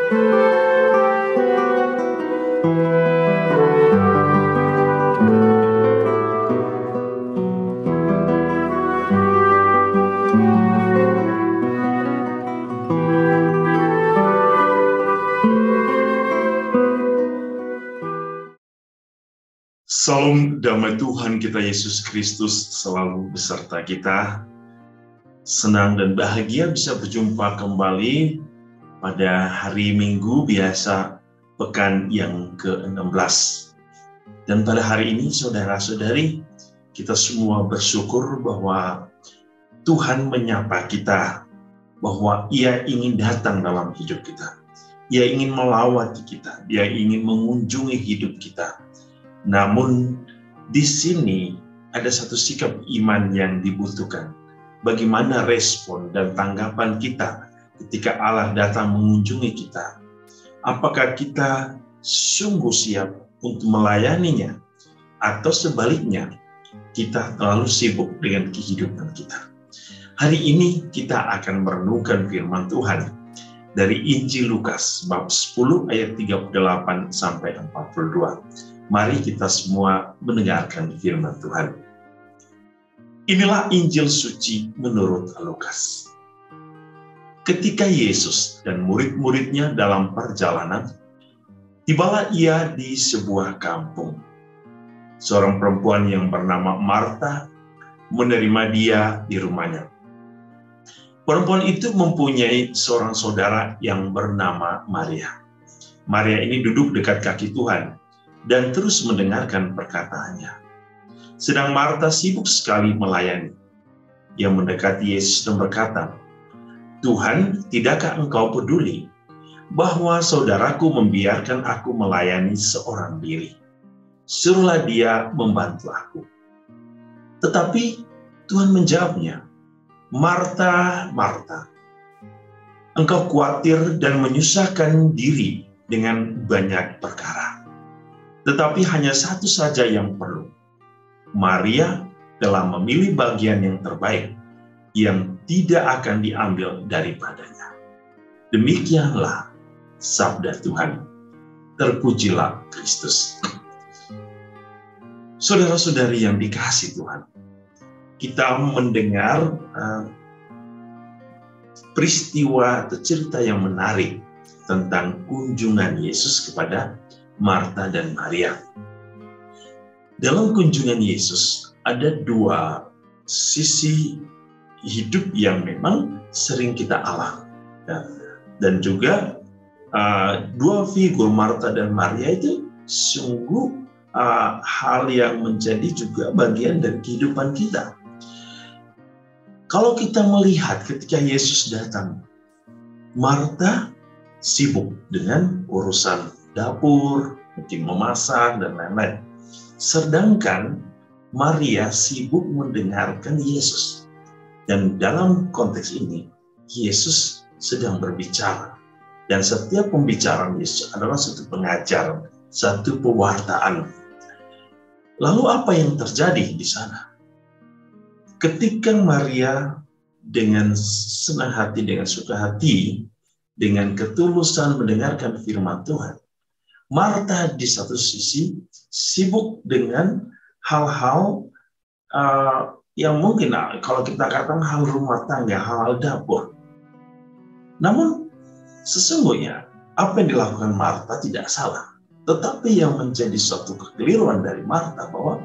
Salam damai Tuhan kita Yesus Kristus selalu beserta kita. Senang dan bahagia bisa berjumpa kembali pada hari Minggu biasa pekan yang ke-16. Dan pada hari ini saudara-saudari, kita semua bersyukur bahwa Tuhan menyapa kita, bahwa Ia ingin datang dalam hidup kita. Ia ingin melawati kita, Dia ingin mengunjungi hidup kita. Namun di sini ada satu sikap iman yang dibutuhkan. Bagaimana respon dan tanggapan kita ketika Allah datang mengunjungi kita? Apakah kita sungguh siap untuk melayaninya? Atau sebaliknya, kita terlalu sibuk dengan kehidupan kita? Hari ini kita akan merenungkan firman Tuhan dari Injil Lukas bab 10 ayat 38 sampai 42. Mari kita semua mendengarkan firman Tuhan. Inilah Injil suci menurut Lukas. Ketika Yesus dan murid-muridnya dalam perjalanan, tibalah ia di sebuah kampung. Seorang perempuan yang bernama Marta menerima dia di rumahnya. Perempuan itu mempunyai seorang saudara yang bernama Maria. Maria ini duduk dekat kaki Tuhan dan terus mendengarkan perkataannya. Sedang Marta sibuk sekali melayani. Ia mendekati Yesus dan berkata, "Tuhan, tidakkah engkau peduli bahwa saudaraku membiarkan aku melayani seorang diri? Suruhlah dia membantu aku." Tetapi Tuhan menjawabnya, "Marta, Marta, engkau khawatir dan menyusahkan diri dengan banyak perkara. Tetapi hanya satu saja yang perlu. Maria telah memilih bagian yang terbaik, yang tidak akan diambil daripadanya." Demikianlah sabda Tuhan. Terpujilah Kristus. Saudara-saudari yang dikasihi Tuhan, kita mendengar peristiwa atau cerita yang menarik tentang kunjungan Yesus kepada Marta dan Maria. Dalam kunjungan Yesus ada dua sisi hidup yang memang sering kita alami, dan juga dua figur Marta dan Maria itu sungguh hal yang menjadi juga bagian dari kehidupan kita. Kalau kita melihat ketika Yesus datang, Marta sibuk dengan urusan dapur, mungkin memasak, dan lain-lain. Sedangkan Maria sibuk mendengarkan Yesus. Dan dalam konteks ini, Yesus sedang berbicara. Dan setiap pembicaraan Yesus adalah satu pengajaran, satu pewartaan. Lalu apa yang terjadi di sana? Ketika Maria dengan senang hati, dengan suka hati, dengan ketulusan mendengarkan firman Tuhan, Marta di satu sisi sibuk dengan hal-hal yang mungkin kalau kita katakan hal rumah tangga, hal-hal dapur. Namun sesungguhnya apa yang dilakukan Marta tidak salah. Tetapi yang menjadi suatu kekeliruan dari Marta bahwa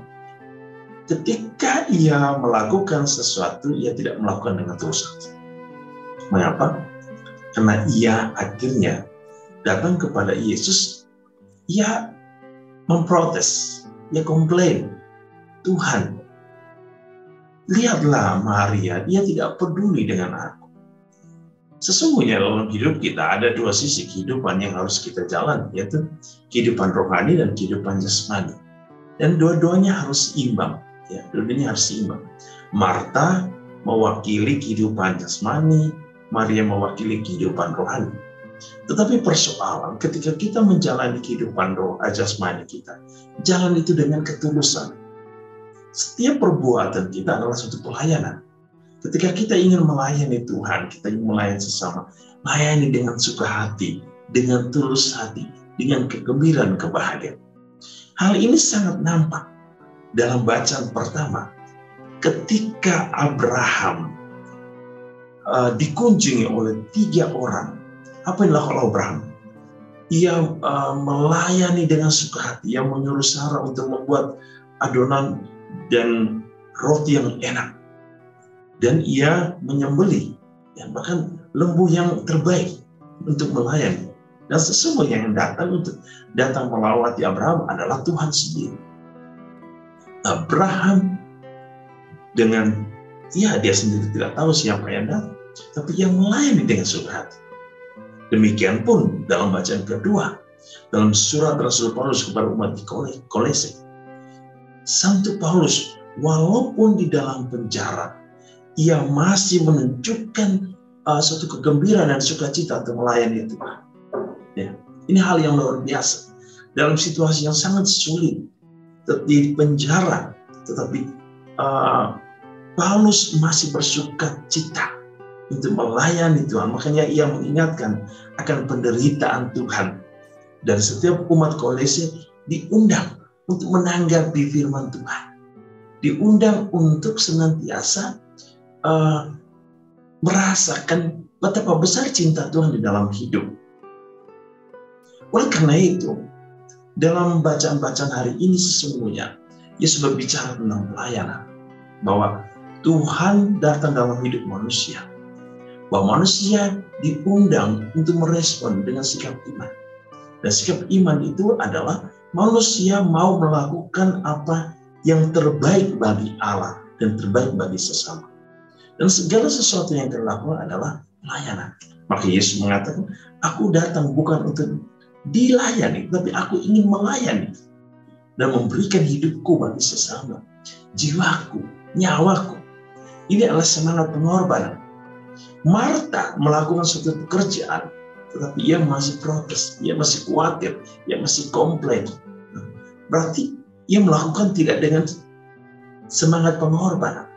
ketika ia melakukan sesuatu, ia tidak melakukan dengan tulus hati. Mengapa? Karena ia akhirnya datang kepada Yesus. Ia memprotes, ia komplain, "Tuhan, lihatlah Maria, dia tidak peduli dengan aku." Sesungguhnya dalam hidup kita ada dua sisi kehidupan yang harus kita jalan, yaitu kehidupan rohani dan kehidupan jasmani. Dan dua-duanya harus imbang, ya, dua-duanya harus imbang. Marta mewakili kehidupan jasmani, Maria mewakili kehidupan rohani. Tetapi persoalan ketika kita menjalani kehidupan roh jasmani kita, jalan itu dengan ketulusan. Setiap perbuatan kita adalah suatu pelayanan. Ketika kita ingin melayani Tuhan, kita ingin melayani sesama, layani dengan suka hati, dengan tulus hati, dengan kegembiraan, kebahagiaan. Hal ini sangat nampak dalam bacaan pertama. Ketika Abraham dikunjungi oleh 3 orang, apa yang dilakukan Abraham? Ia melayani dengan suka hati, yang menyuruh Sarah untuk membuat adonan dan roti yang enak. Dan ia menyembelih, bahkan lembu yang terbaik untuk melayani. Dan sesungguhnya yang datang melawati Abraham adalah Tuhan sendiri. Abraham dengan, dia sendiri tidak tahu siapa yang datang, tapi yang melayani dengan suka hati. Demikian pun dalam bacaan kedua, dalam surat Rasul Paulus kepada umat di Kolose. Santo Paulus, walaupun di dalam penjara, ia masih menunjukkan suatu kegembiraan dan sukacita untuk melayani Tuhan. Ya, ini hal yang luar biasa. Dalam situasi yang sangat sulit, di penjara, tetapi Paulus masih bersukacita untuk melayani Tuhan. Makanya ia mengingatkan akan penderitaan Tuhan. Dan setiap umat Kolose diundang untuk menanggapi firman Tuhan. Diundang untuk senantiasa merasakan betapa besar cinta Tuhan di dalam hidup. Oleh karena itu, dalam bacaan-bacaan hari ini sesungguhnya Yesus berbicara tentang pelayanan, bahwa Tuhan datang dalam hidup manusia, bahwa manusia diundang untuk merespon dengan sikap iman. Dan sikap iman itu adalah manusia mau melakukan apa yang terbaik bagi Allah dan terbaik bagi sesama. Dan segala sesuatu yang dilakukan adalah pelayanan. Maka Yesus mengatakan, aku datang bukan untuk dilayani, tapi aku ingin melayani dan memberikan hidupku bagi sesama, jiwaku, nyawaku. Ini adalah semangat pengorbanan. Marta melakukan suatu pekerjaan, tetapi ia masih protes, ia masih khawatir, ia masih komplain. Berarti ia melakukan tidak dengan semangat pengorbanan.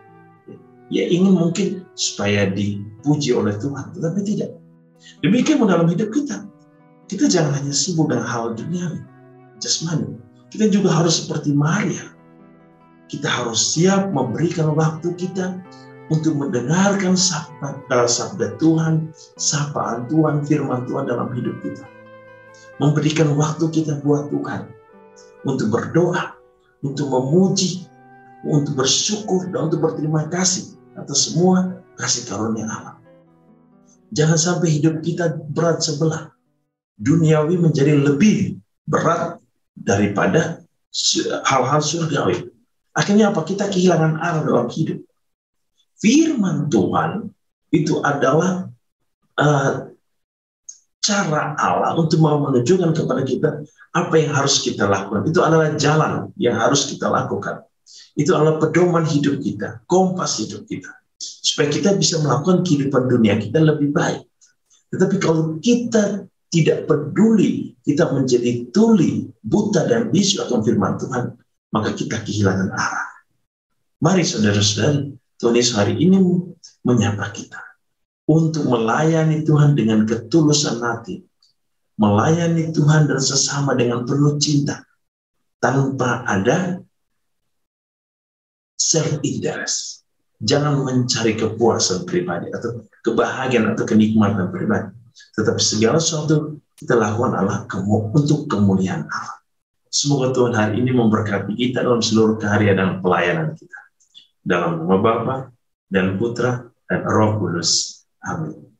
Ia ingin mungkin supaya dipuji oleh Tuhan, tetapi tidak. Demikian dalam hidup kita. Kita jangan hanya sibuk dengan hal duniawi, jasmani. Kita juga harus seperti Maria. Kita harus siap memberikan waktu kita untuk mendengarkan sabda Tuhan, sapaan Tuhan, firman Tuhan dalam hidup kita. Memberikan waktu kita buat Tuhan, untuk berdoa, untuk memuji, untuk bersyukur, dan untuk berterima kasih atas semua kasih karunia Allah. Jangan sampai hidup kita berat sebelah. Duniawi menjadi lebih berat daripada hal-hal surgawi. Akhirnya apa? Kita kehilangan arah dalam hidup. Firman Tuhan itu adalah cara Allah untuk mau menunjukkan kepada kita apa yang harus kita lakukan. Itu adalah jalan yang harus kita lakukan. Itu adalah pedoman hidup kita, kompas hidup kita, supaya kita bisa melakukan kehidupan dunia kita lebih baik. Tetapi kalau kita tidak peduli, kita menjadi tuli, buta dan bisu akan firman Tuhan, maka kita kehilangan arah. Mari saudara-saudari, Tuhan Yesus hari ini menyapa kita untuk melayani Tuhan dengan ketulusan hati, melayani Tuhan dan sesama dengan penuh cinta, tanpa ada self-interest. Jangan mencari kepuasan pribadi atau kebahagiaan atau kenikmatan pribadi. Tetapi segala sesuatu kita lakukan adalah untuk kemuliaan Allah. Semoga Tuhan hari ini memberkati kita dalam seluruh karya dan pelayanan kita. Dalam nama Bapa dan Putra dan Roh Kudus. Amin.